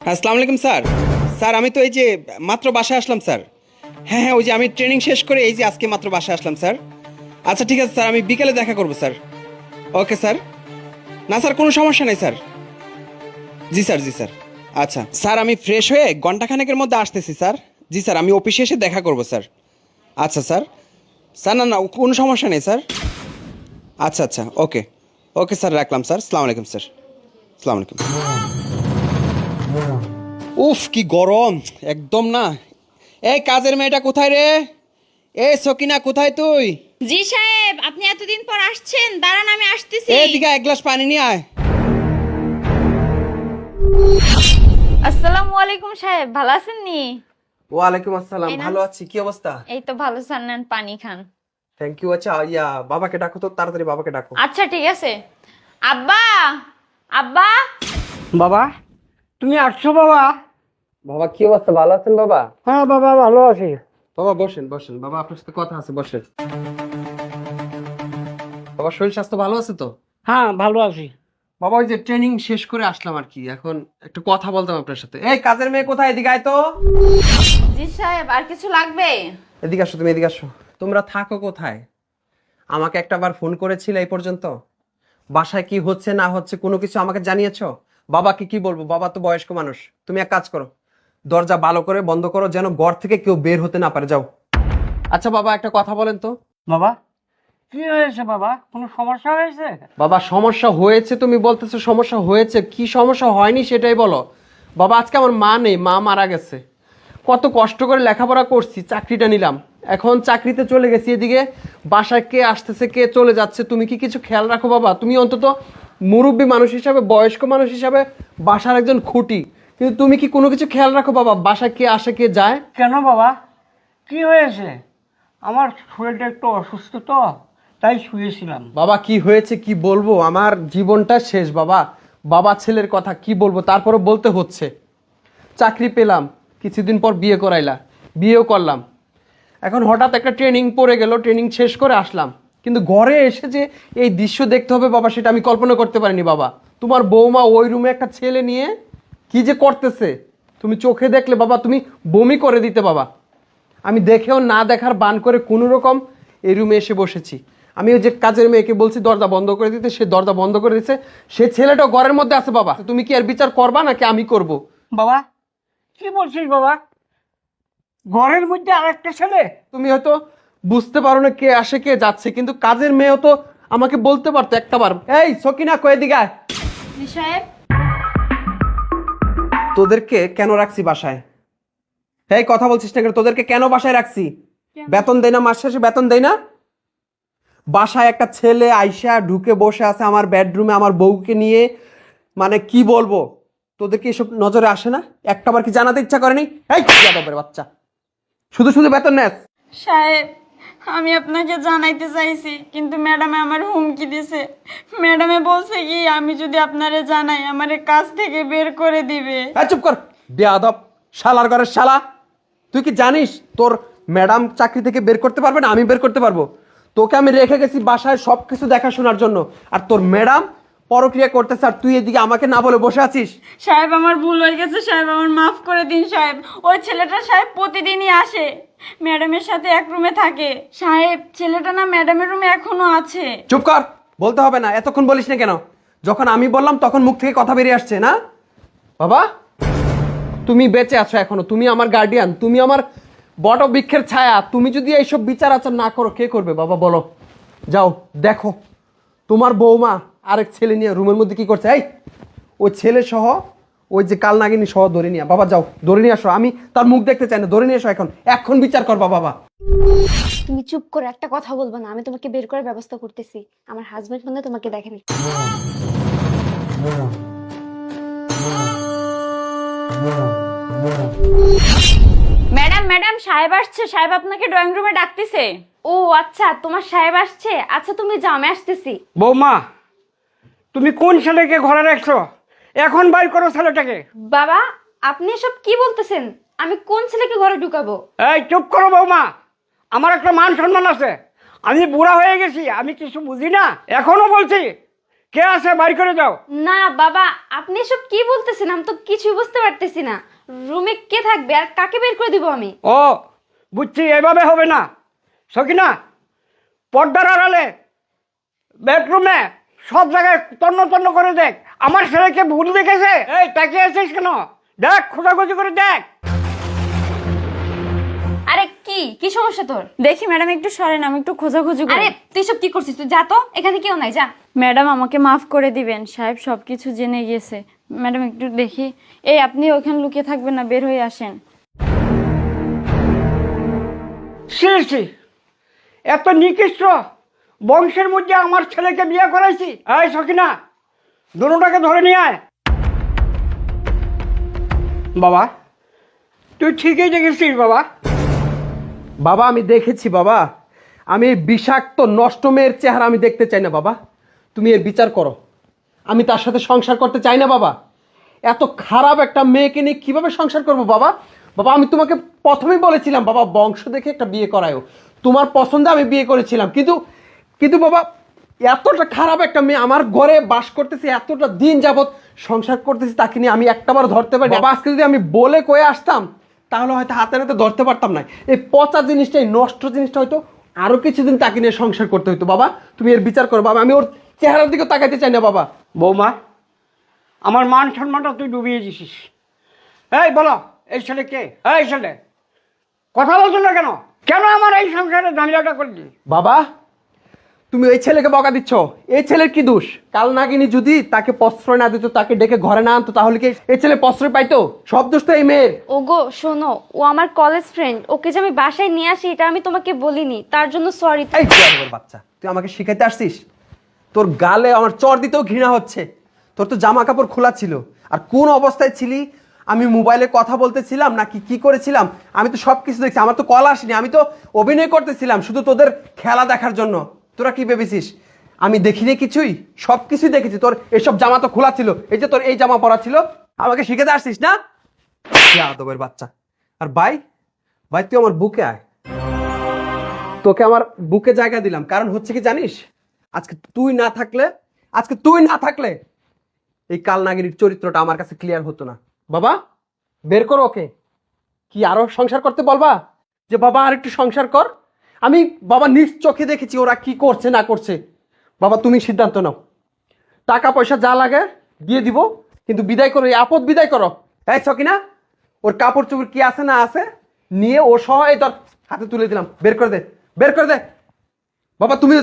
আসসালামু আলাইকুম sir. Sir আমি তো এই যে মাত্র বাসায় আসলাম স্যার। হ্যাঁ হ্যাঁ, ওই যে আমি ট্রেনিং শেষ করে এই যে আজকে মাত্র বাসায় আসলাম স্যার। আচ্ছা ঠিক আছে স্যার, আমি বিকেলে দেখা করবো স্যার। Okay sir. না স্যার, কোনো সমস্যা নেই স্যার। জি স্যার, জি স্যার। আচ্ছা স্যার, আমি ফ্রেশ হয়ে ঘন্টাখানেকের মধ্যে আসতেছি স্যার। জি স্যার, আমি অফিসে এসে দেখা করবো স্যার। আচ্ছা স্যার। স্যার না না, কোনো সমস্যা নেই স্যার। আচ্ছা আচ্ছা, ওকে। ওকে স্যার, রাখলাম স্যার। আসসালামু আলাইকুম স্যার। আসসালামু আলাইকুম। উফ কি গরম, একদম না। এই কাজের মেয়েটা কোথায় রে? এই সকিনা, কোথায় তুই? জি সাহেব, আপনি এতদিন পর আসছেন, দাঁড়ান আমি আসতেছি। এদিকে এক গ্লাস পানি নিয়ে আয়। আসসালামু আলাইকুম সাহেব, ভালো আছেন নি? ওয়ালাইকুম আসসালাম, এই না। ভালো আছি। কি অবস্থা? এই তো ভালো, স্যার নেন পানি খান। Thank you. আচ্ছা বাবাকে ডাকো তো, তাড়াতাড়ি বাবাকে ডাকো। আচ্ছা ঠিক আছে। আব্বা, আব্বা। বাবা, তুমি আসছো বাবা? বাবা কি অবস্থা, ভালো আছেন বাবা? হ্যাঁ বাবা, ভালো আছি। বাবা বসেন বসেন, বাবা আপনার সাথে কথা আছে, বসেন। বাবা শরীর স্বাস্থ্য ভালো আছে তো? হ্যাঁ ভালো আছি। বাবা ওই যে ট্রেনিং শেষ করে আসলাম আর কি, এখন একটু কথা বলতাম আপনার সাথে। এই কাজের মেয়ে কোথায়? এদিকে আয় তো। জি সাহেব, আর কিছু লাগবে? এদিকে আসো, তুমি এদিকে আসো। তোমরা থাকো কোথায়? আমাকে একটা বার ফোন করেছিলে এই পর্যন্ত? বাসায় কি হচ্ছে না হচ্ছে কোনো কিছু আমাকে জানিয়েছো? বাবাকে কি বলবো, বাবা তো বয়স্ক মানুষ। তুমি এক কাজ করো, দরজা ভালো করে বন্ধ করো, যেন ঘর থেকে কেউ বের হতে না পারে। যাও। আচ্ছা বাবা, একটা কথা বলেন তো। বাবা, কি হয়েছে বাবা? কোনো সমস্যা হয়েছে? বাবা সমস্যা হয়েছে তুমি বলতেছো, সমস্যা হয়েছে কি? সমস্যা হয়নি সেটাই বলো। বাবা আজকে আমার মা নেই, মা মারা গেছে। কত কষ্ট করে লেখাপড়া করছি, চাকরিটা নিলাম, এখন চাকরিতে চলে গেছি। এদিকে বাসায় কে আসতেছে কে চলে যাচ্ছে, তুমি কি কিছু খেয়াল রাখো বাবা? তুমি অন্তত মুরব্বী মানুষ হিসাবে, বয়স্ক মানুষ হিসাবে বাসার একজন খুঁটি, কিন্তু তুমি কি কোনো কিছু খেয়াল রাখো বাবা? বাসায় কে আসে কে যায়? কেন বাবা, কি হয়েছে? আমার শরীরটা একটু অসুস্থ তো, তাই শুয়েছিলাম। বাবা কি হয়েছে কি বলবো, আমার জীবনটা শেষ বাবা। বাবা ছেলের কথা কি বলবো, তারপরও বলতে হচ্ছে। চাকরি পেলাম, কিছুদিন পর বিয়ে করাইলা, বিয়েও করলাম। এখন হঠাৎ একটা ট্রেনিং পড়ে গেল, ট্রেনিং শেষ করে আসলাম, কিন্তু ঘরে এসে যে এই দৃশ্য দেখতে হবে বাবা, সেটা আমি কল্পনা করতে পারিনি বাবা। তোমার বৌমা ওই রুমে একটা ছেলে নিয়ে কি যে করতেছে, তুমি চোখে দেখলে বাবা তুমি বমি করে দিতে বাবা। আমি দেখেও না দেখার বান করে কোনো রকম এই রুমে এসে বসেছি। আমি ওই যে কাজের মেয়েকে বলছি দরজা বন্ধ করে দিতে, সে দরজা বন্ধ করে দিচ্ছে। সে ছেলেটা ঘরের মধ্যে আছে বাবা। তুমি কি এর বিচার করবা নাকি আমি করব? বাবা, কি বলছিস বাবা? ঘরের মধ্যে আরেকটা ছেলে? তুমি হয়তো বুঝতে পারো না কে আসে কে যাচ্ছে, কিন্তু কাজের মেয়েও তো আমাকে বলতে পারতো একটাবার। এই সকিনা, কয়ে দিঘায়। জি সাহেব। তোদেরকে কেন রাখছি বাসায়? এই কথা বলছিস না কেন? তোদেরকে কেন বাসায় রাখছি? বেতন দেয় না? মাস শেষে বেতন দেয় না? বাসায় একটা ছেলে আইসা ঢুকে বসে আছে আমার বেডরুমে আমার বউকে নিয়ে, মানে কি বলবো? তোদেরকে এসব নজরে আসে না? একটাবার কি জানাতে ইচ্ছা করেনি? এই যাদবের বাচ্চা, শুধু শুধু বেতন নেস। সাহেব, আমি আপনাকে জানাইতে চাইছি, কিন্তু ম্যাডামে আমার হুমকি দিছে। ম্যাডামে বলছে কি আমি যদি আপনারে জানাই আমারে কাজ থেকে বের করে দিবে। হ্যাঁ চুপ কর, বেয়াদব শালার ঘরের শালা। তুই কি জানিস তোর ম্যাডাম চাকরি থেকে বের করতে পারবে না, আমি বের করতে পারবো? তোকে আমি রেখে গেছি বাসায় সব কিছু দেখাশোনার জন্য, আর তোর ম্যাডাম পরক্রিয়া করতেছে, আর তুই এদিকে আমাকে না বলে বসে আছিস। সাহেব আমার ভুল হয়ে গেছে সাহেব, আমার মাফ করে দিন সাহেব। ওই ছেলেটা সাহেব প্রতিদিনই আসে, ম্যাডামের সাথে এক রুমে থাকে। সাহেব ছেলেটা না ম্যাডামের রুমে এখনো আছে। চুপ কর, বলতে হবে না, এতক্ষণ বলিস না কেন? যখন আমি বললাম তখন মুখ থেকে কথা বেরিয়ে আসছে না? বাবা তুমি বেঁচে আছো এখনো, তুমি আমার গার্ডিয়ান, তুমি আমার বট বৃক্ষের ছায়া। তুমি যদি এইসব বিচার আচার না করো কে করবে বাবা বলো? যাও দেখো তোমার বৌমা আরেক ছেলে নিয়ে রুমের মধ্যে কি করছে। এই ওই ছেলে সহ, ওই যে কাল নাগিনী সহ ধরে নিয়ে বাবা, যাও ধরে নিয়ে আসো। আমি তার মুখ দেখতে চাই না, ধরে নিয়ে এসো এখন, এখন বিচার করবা বাবা। তুমি চুপ করে একটা কথা বলবো না? আমি তোমাকে বের করার ব্যবস্থা করতেছি। আমার হাজবেন্ড ফোনে তোমাকে দেখেনি। ম্যাডাম ম্যাডাম, সাহেব আসছে, সাহেব আপনাকে ড্রয়িং রুমে ডাকতেছে। ও আচ্ছা, তোমার সাহেব আসছে। আচ্ছা তুমি যাও, আমি আসতেছি। বৌমা, তুমি কোন ছেলেকে ঘরে রাখছো? এখন বাইর করো ছেলেটাকে। বাবা, আপনি এসব কি বলতেছেন? আমি কোন ছেলেকে ঘরে ঢুকাবো? এই চুপ করো বৌমা, আমার একটা মান সম্মান আছে। আমি বুড়া হয়ে গেছি, আমি কিছু বুঝি না। এখনো বলছি কে আছে বাইর করে দাও। না বাবা, আপনি এসব কি বলতেছেন? আমি তো কিছুই বুঝতে পারতেছি না। রুমে কে থাকবে আর কাকে বের করে দিব আমি? ও বুঝছি, এভাবে হবে না সকিনা। পর্দার আড়ালে বেডরুমে সব জায়গায় তন্ন তন্ন করে দেখ, আমার ছেলেকে ভুল দেখেছে। এই তাকিয়ে আছিস কেন? দেখ, খোঁজাখুঁজি করে দেখ। আরে কি কি সমস্যা তোর? দেখি ম্যাডাম একটু সরেন, আমি একটু খোঁজাখুঁজি করি। আরে তুই সব কি করছিস? তুই যা তো, এখানে কেউ নাই, যা। ম্যাডাম আমাকে মাফ করে দিবেন, সাহেব সবকিছু জেনে গিয়েছে। ম্যাডাম একটু দেখি। এই আপনি ওখানে লুকিয়ে থাকবেন না, বের হয়ে আসেন। সে এত নিকৃষ্ট বংশের মধ্যে আমার ছেলেকে বিয়ে করাইছি। এই সকিনা, দুটোটাকে ধরে নিয়ে আয়। বাবা, তুই ঠিকই দেখেছিস বাবা। বাবা আমি দেখেছি বাবা, আমি এই বিষাক্ত নষ্ট মেয়ের চেহারা আমি দেখতে চাই না বাবা। তুমি এর বিচার করো। আমি তার সাথে সংসার করতে চাই না বাবা। এত খারাপ একটা মেয়েকে নিয়ে কিভাবে সংসার করব বাবা? বাবা আমি তোমাকে প্রথমেই বলেছিলাম বাবা, বংশ দেখে একটা বিয়ে করায়ও। তোমার পছন্দে আমি বিয়ে করেছিলাম, কিন্তু কিন্তু বাবা এতটা খারাপ একটা মেয়ে আমার ঘরে বাস করতেছে, এতটা দিন যাবত সংসার করতেছি, তাকে নিয়ে আমি একটাবার ধরতে পারি বাবা। আজকে যদি আমি বলে কয়ে আসতাম তাহলে হয়তো হাতে নাতে ধরতে পারতাম না। এই পচা জিনিসটা, এই নষ্ট জিনিসটা হয়তো আরো কিছুদিন তাকে নিয়ে সংসার করতে হইতো। বাবা তুমি এর বিচার করো বাবা, আমি ওর চেহারার দিকে তাকাইতে চাই না বাবা। বৌমা, আমার মান সম্মানটা তুই ডুবিয়ে দিছিস। এই বলো, এই ছেলে কে? এই ছেলে কথা বলছো না কেন? কেন আমার এই সংসারে ঝামেলাটা করলি? বাবা তুমি ওই ছেলেকে বকা দিচ্ছ, এই ছেলের কি দোষ? কাল নাগিনী যদি তাকে প্রশ্রয় না দিত, তাকে ডেকে ঘরে না আনতো, তাহলে কি এই ছেলে প্রশ্রয় পাইতো? সব দোষ তো এই মেয়ের। ওগো শোনো, ও আমার কলেজ ফ্রেন্ড, ওকে যে আমি বাসায় নিয়ে আসি এটা আমি তোমাকে বলিনি, তার জন্য সরি। এই জানোয়ার বাচ্চা, তুই আমাকে শিখাইতে আসছিস? তোর গালে আমার চর দিতেও ঘৃণা হচ্ছে। তোর তো জামা কাপড় খোলা ছিল, আর কোন অবস্থায় ছিলি? আমি মোবাইলে কথা বলতেছিলাম নাকি কি করেছিলাম? আমি তো সব কিছু দেখছি, আমার তো কল আসেনি। আমি তো অভিনয় করতেছিলাম শুধু তোদের খেলা দেখার জন্য। তোরা কি ভেবেছিস আমি দেখিনি কিছুই? সব কিছুই দেখেছি। তোর এসব জামা তো খোলা ছিল, এই যে তোর এই জামা পরা ছিল। আমাকে শিখাতে আসছিস না? আদবের বাচ্চা। আর ভাই, ভাই তুই আমার বুকে আয়। তোকে আমার বুকে জায়গা দিলাম, কারণ হচ্ছে কি জানিস? আজকে তুই না থাকলে এই কালনাগিনীর চরিত্রটা আমার কাছে ক্লিয়ার হতো না। বাবা বের করো ওকে। কি আরো সংসার করতে বলবা? যে বাবা আর একটু সংসার কর। আমি বাবা নিজ চোখে দেখেছি ওরা কি করছে না করছে। বাবা তুমি সিদ্ধান্ত নাও, টাকা পয়সা যা লাগে দিয়ে দিব, কিন্তু বিদায় করো, এই আপদ বিদায় করো। এই সকিনা, ওর কাপড় চোপড় কি আছে না আছে নিয়ে ও সহ এই তোর হাতে তুলে দিলাম, বের করে দে, বের করে দে। বাবা তুমি